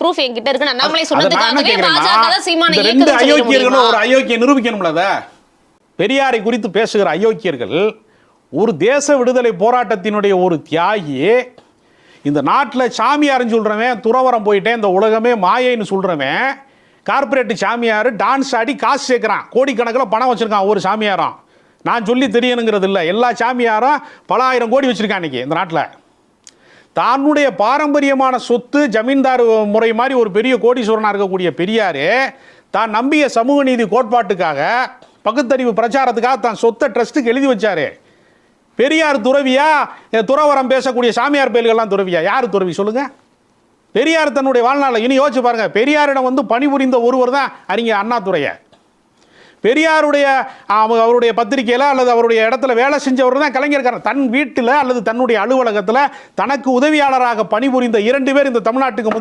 Proof என்கிட்ட இருக்கு. அண்ணாமலை சொன்னதுக்காகவே பாஜக தான் சீமானை ரெண்டு இயக்குதுன்னு அயோக்கியர்களும் ஒரு அயோக்கிய நிரூபிக்கணும்ல. அத பெரியாரை குறித்து பேசுகிற அயோக்கியர்கள் ஒரு தேச விடுதலை போராட்டத்தினுடைய ஒரு தியாகி, இந்த நாட்டில் சாமியார்னு சொல்றவன், துறவரம் போயிட்டேன் இந்த உலகமே மாயைன்னு சொல்றவன், கார்பரேட் சாமியார் டான்ஸ் ஆடி காசு சேர்க்கிறான், கோடிக்கணக்கில் பணம் வச்சிருக்கான் ஒரு சாமியாரம். நான் சொல்லி தெரியணுங்கிறது இல்லை, எல்லா சாமியாரும் பல ஆயிரம் கோடி வச்சிருக்கான் இன்னைக்கு இந்த நாட்டில். தன்னுடைய பாரம்பரியமான சொத்து ஜமீன்தார் முறை மாதிரி ஒரு பெரிய கோடீஸ்வரனாக இருக்கக்கூடிய பெரியார் தான் நம்பிய சமூக நீதி கோட்பாட்டுக்காக பகுத்தறிவு பிரச்சாரத்துக்காக தான் சொத்தை ட்ரஸ்ட்டுக்கு எழுதி வச்சாரு. பெரியார் துறவியா, துறவரம் பேசக்கூடிய சாமியார் பேர்கள்லாம் துறவியா? யார் துறவி சொல்லுங்க? பெரியார் தன்னுடைய வாழ்நாளில் இனி யோசிச்சு பாருங்க, பெரியாரிடம் பணிபுரிந்த ஒருவர் தான் அறிஞர் அண்ணாதுரைய. பெரியாருடைய அவருடைய பத்திரிகையில் அல்லது அவருடைய இடத்துல வேலை செஞ்சவர் தான் கலைஞர். தன் வீட்டில் அல்லது தன்னுடைய அலுவலகத்தில் தனக்கு உதவியாளராக பணிபுரிந்த 2 பேர் இந்த தமிழ்நாட்டுக்கு முதல்